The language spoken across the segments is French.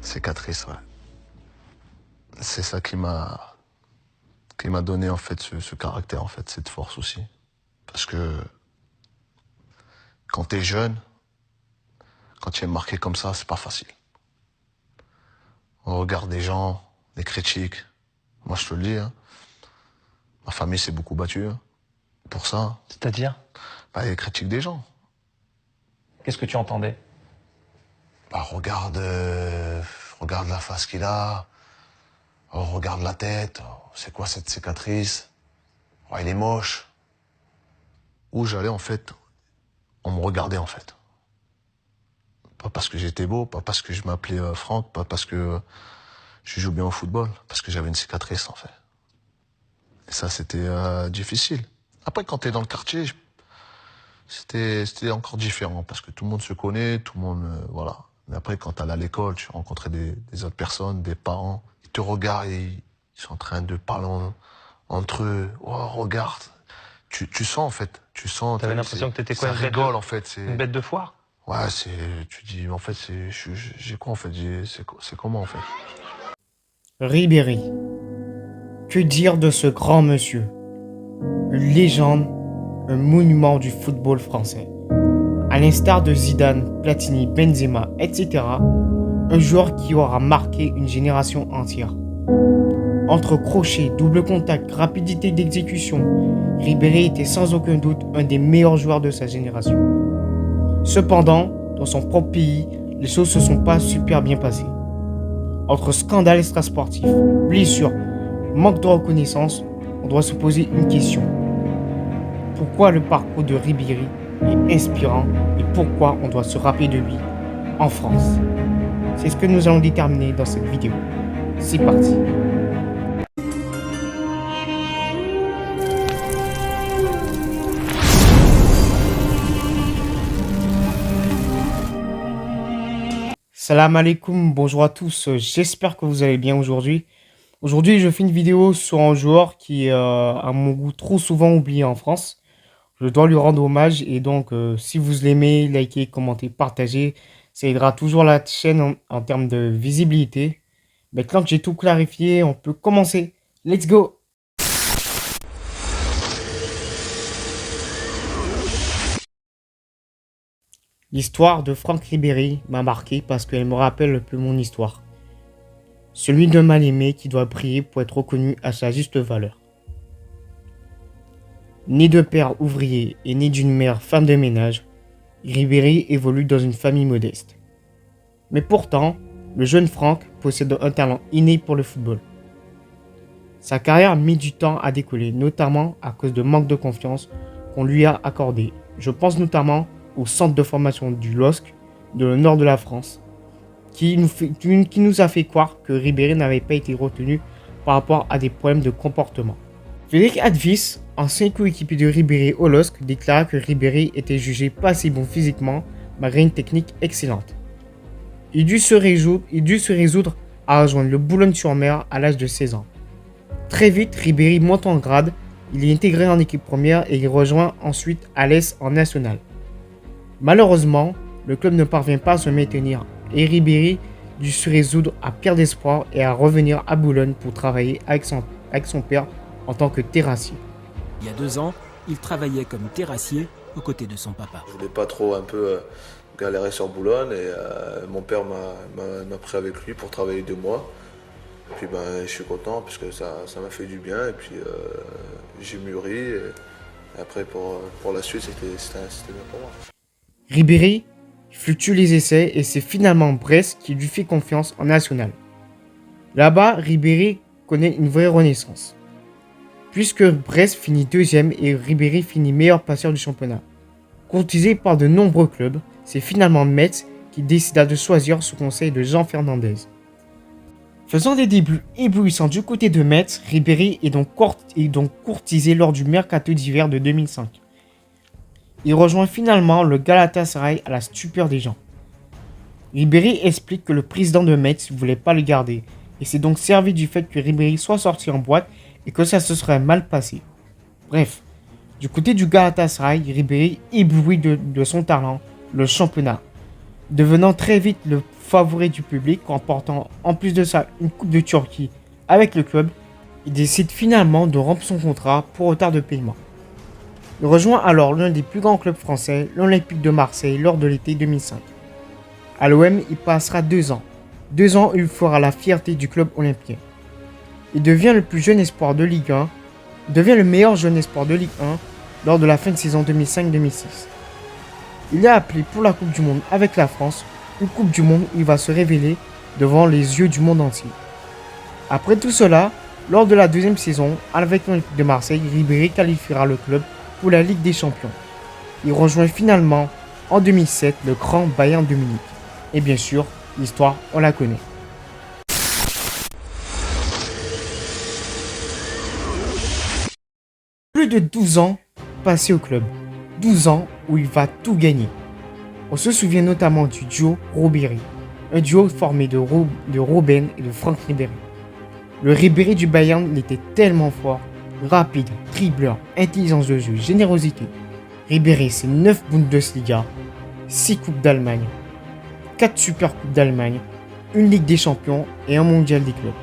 Cicatrice, ouais. C'est ça qui m'a donné en fait ce caractère, en fait, cette force aussi. Parce que quand t'es jeune, quand tu es marqué comme ça, c'est pas facile. On regarde des gens, des critiques. Moi, je te le dis, hein, ma famille s'est beaucoup battue hein, pour ça. C'est-à-dire? Bah, les critiques des gens. Qu'est-ce que tu entendais? Bah, regarde la face qu'il a. Oh, regarde la tête. Oh, c'est quoi cette cicatrice? Oh, il est moche. Où j'allais, en fait, on me regardait, en fait. Pas parce que j'étais beau, pas parce que je m'appelais Franck, pas parce que je joue bien au football, parce que j'avais une cicatrice, en fait. Et ça, c'était difficile. Après, quand t'es dans le quartier, c'était encore différent, parce que tout le monde se connaît, tout le monde, voilà. Mais après, quand t'allais à l'école, tu rencontrais des autres personnes, des parents, ils te regardent et ils sont en train de parler entre eux. Oh, regarde. Tu sens, en fait. Tu sens. T'avais l'impression que t'étais quoi, ça rigole, en fait. une bête de foire? Ouais, tu dis, en fait, j'ai quoi, en fait? C'est comment, en fait? Ribéry. Que dire de ce grand monsieur? Une légende, un monument du football français. À l'instar de Zidane, Platini, Benzema, etc., un joueur qui aura marqué une génération entière. Entre crochet, double contact, rapidité d'exécution, Ribéry était sans aucun doute un des meilleurs joueurs de sa génération. Cependant, dans son propre pays, les choses ne se sont pas super bien passées. Entre scandales extrasportifs, blessures, manque de reconnaissance, on doit se poser une question. Pourquoi le parcours de Ribéry est inspirant et pourquoi on doit se rappeler de lui en France? C'est ce que nous allons déterminer dans cette vidéo. C'est parti. Salam alaikum, bonjour à tous, j'espère que vous allez bien aujourd'hui. Aujourd'hui, je fais une vidéo sur un joueur qui est, à mon goût, trop souvent oublié en France. Je dois lui rendre hommage et donc, si vous l'aimez, likez, commentez, partagez. Ça aidera toujours la chaîne en termes de visibilité. Maintenant que j'ai tout clarifié, on peut commencer. Let's go! L'histoire de Franck Ribéry m'a marqué parce qu'elle me rappelle un peu mon histoire. Celui d'un mal-aimé qui doit prier pour être reconnu à sa juste valeur. Né d'un père ouvrier et né d'une mère femme de ménage, Ribéry évolue dans une famille modeste. Mais pourtant, le jeune Franck possède un talent inné pour le football. Sa carrière a mis du temps à décoller, notamment à cause de manque de confiance qu'on lui a accordé. Je pense notamment au centre de formation du LOSC, de le nord de la France, qui nous a fait croire que Ribéry n'avait pas été retenu par rapport à des problèmes de comportement. Frédéric Advies, ancien coéquipier de Ribéry au LOSC, déclara que Ribéry était jugé pas si bon physiquement malgré une technique excellente. Il dut se résoudre à rejoindre le Boulogne-sur-Mer à l'âge de 16 ans. Très vite, Ribéry monte en grade, il est intégré en équipe première et il rejoint ensuite Alès en national. Malheureusement, le club ne parvient pas à se maintenir et Ribéry dut se résoudre à perdre espoir et à revenir à Boulogne pour travailler avec son père en tant que terrassier. Il y a 2 ans, il travaillait comme terrassier aux côtés de son papa. Je voulais pas trop galérer sur Boulogne et mon père m'a pris avec lui pour travailler 2 mois. Et puis je suis content puisque ça m'a fait du bien et puis j'ai mûri et après pour la suite c'était bien pour moi. Ribéry fluctue les essais et c'est finalement Brest qui lui fait confiance en national. Là-bas, Ribéry connaît une vraie renaissance. Puisque Brest finit deuxième et Ribéry finit meilleur passeur du championnat. Courtisé par de nombreux clubs, c'est finalement Metz qui décida de choisir sous conseil de Jean Fernandez. Faisant des débuts éblouissants du côté de Metz, Ribéry est donc courtisé lors du mercato d'hiver de 2005. Il rejoint finalement le Galatasaray à la stupeur des gens. Ribéry explique que le président de Metz ne voulait pas le garder et s'est donc servi du fait que Ribéry soit sorti en boîte et que ça se serait mal passé. Bref, du côté du Galatasaray, Ribéry éblouit de son talent le championnat, devenant très vite le favori du public, remportant en plus de ça une Coupe de Turquie avec le club, il décide finalement de rompre son contrat pour retard de paiement. Il rejoint alors l'un des plus grands clubs français, l'Olympique de Marseille, lors de l'été 2005. À l'OM, il passera 2 ans. 2 ans où il fera la fierté du club olympien. Il devient le plus jeune espoir de Ligue 1, devient le meilleur jeune espoir de Ligue 1 lors de la fin de saison 2005-2006. Il est appelé pour la Coupe du Monde avec la France, une Coupe du Monde où il va se révéler devant les yeux du monde entier. Après tout cela, lors de la deuxième saison, avec l'Olympique de Marseille, Ribéry qualifiera le club pour la Ligue des Champions. Il rejoint finalement en 2007 le grand Bayern de Munich. Et bien sûr, l'histoire, on la connaît. Plus de 12 ans passés au club. 12 ans où il va tout gagner. On se souvient notamment du duo Ribéry. Un duo formé de Robben et de Franck Ribéry. Le Ribéry du Bayern était tellement fort, rapide, dribbleur, intelligence de jeu, générosité. Ribéry, c'est 9 Bundesliga, 6 Coupes d'Allemagne, 4 Super Coupes d'Allemagne, une Ligue des Champions et un Mondial des clubs.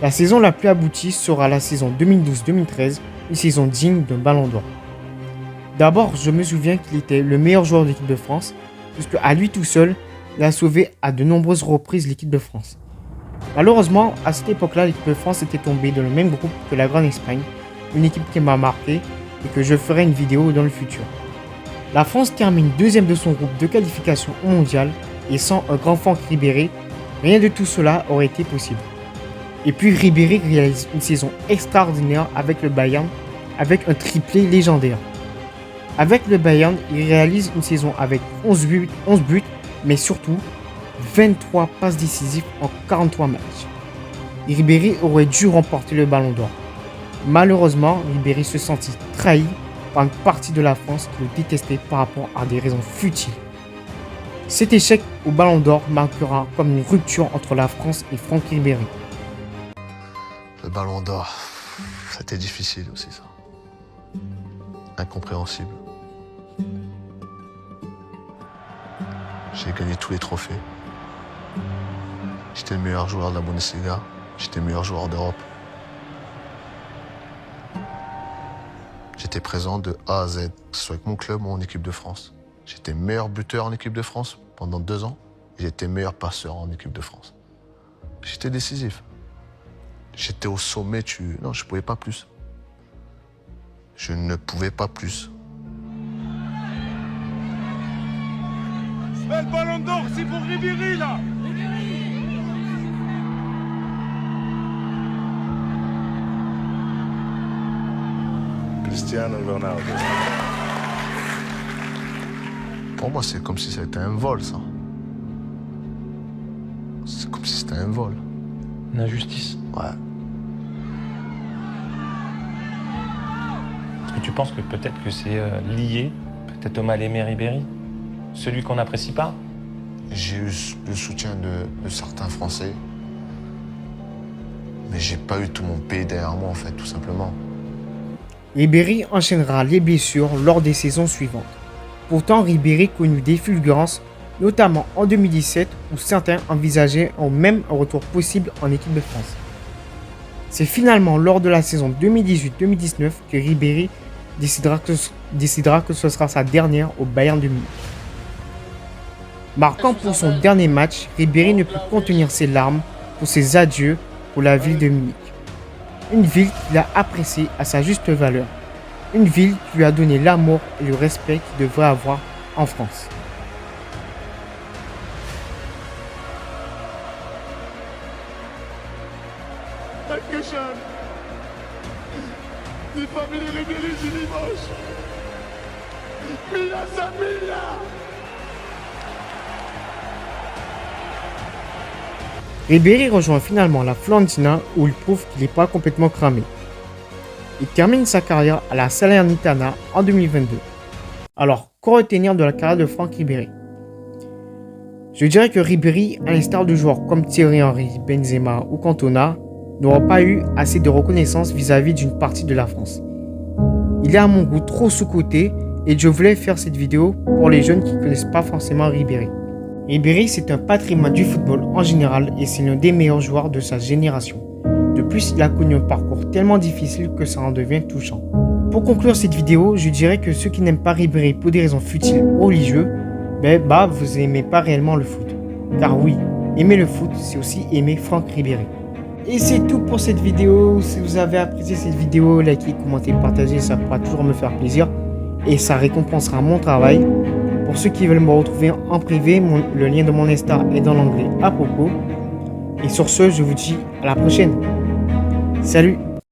La saison la plus aboutie sera la saison 2012-2013, une saison digne d'un Ballon d'Or. D'abord, je me souviens qu'il était le meilleur joueur de l'équipe de France, puisque à lui tout seul, il a sauvé à de nombreuses reprises l'équipe de France. Malheureusement, à cette époque-là, l'équipe de France était tombée dans le même groupe que la Grande Espagne, une équipe qui m'a marqué et que je ferai une vidéo dans le futur. La France termine deuxième de son groupe de qualification au mondial et sans un grand Franck Ribéry, rien de tout cela aurait été possible. Et puis Ribéry réalise une saison extraordinaire avec le Bayern, avec un triplé légendaire. Avec le Bayern, il réalise une saison avec 11 buts, mais surtout 23 passes décisives en 43 matchs. Ribéry aurait dû remporter le Ballon d'Or. Malheureusement, Ribéry se sentit trahi par une partie de la France qui le détestait par rapport à des raisons futiles. Cet échec au Ballon d'Or marquera comme une rupture entre la France et Franck Ribéry. Le Ballon d'Or, c'était difficile aussi ça. Incompréhensible. J'ai gagné tous les trophées. J'étais le meilleur joueur de la Bundesliga. J'étais le meilleur joueur d'Europe. J'étais présent de A à Z, que ce soit avec mon club ou en équipe de France. J'étais meilleur buteur en équipe de France pendant 2 ans. Et j'étais meilleur passeur en équipe de France. J'étais décisif. J'étais au sommet, Non, je ne pouvais pas plus. Je ne pouvais pas plus. Le Ballon d'Or, c'est pour Ribéry, là. Cristiano Ronaldo. Pour moi, c'est comme si c'était un vol, ça. C'est comme si c'était un vol. Une injustice. Ouais. Est-ce que tu penses que peut-être que c'est lié, peut-être au mal-aimé Ribéry? Celui qu'on n'apprécie pas? J'ai eu le soutien de certains Français. Mais j'ai pas eu tout mon pays derrière moi, en fait, tout simplement. Ribéry enchaînera les blessures lors des saisons suivantes. Pourtant, Ribéry connut des fulgurances, notamment en 2017 où certains envisageaient même un retour possible en équipe de France. C'est finalement lors de la saison 2018-2019 que Ribéry décidera que ce sera sa dernière au Bayern de Munich. Marquant pour son dernier match, Ribéry ne put contenir ses larmes pour ses adieux pour la ville de Munich. Une ville qu'il a appréciée à sa juste valeur. Une ville qui lui a donné l'amour et le respect qu'il devrait avoir en France. Dankeschön. Die Familie Ribéry, sie lieben euch. Mila Samila. Ribéry rejoint finalement la Fiorentina où il prouve qu'il n'est pas complètement cramé. Il termine sa carrière à la Salernitana en 2022. Alors, qu'en retenir de la carrière de Franck Ribéry? Je dirais que Ribéry, à l'instar de joueurs comme Thierry Henry, Benzema ou Cantona, n'aura pas eu assez de reconnaissance vis-à-vis d'une partie de la France. Il est à mon goût trop sous-coté et je voulais faire cette vidéo pour les jeunes qui ne connaissent pas forcément Ribéry. Ribéry, c'est un patrimoine du football en général et c'est l'un des meilleurs joueurs de sa génération. De plus, il a connu un parcours tellement difficile que ça en devient touchant. Pour conclure cette vidéo, je dirais que ceux qui n'aiment pas Ribéry pour des raisons futiles ou religieuses, vous n'aimez pas réellement le foot. Car oui, aimer le foot, c'est aussi aimer Franck Ribéry. Et c'est tout pour cette vidéo. Si vous avez apprécié cette vidéo, likez, commentez, partagez, ça pourra toujours me faire plaisir. Et ça récompensera mon travail. Pour ceux qui veulent me retrouver en privé, le lien de mon Insta est dans l'onglet à propos. Et sur ce, je vous dis à la prochaine. Salut!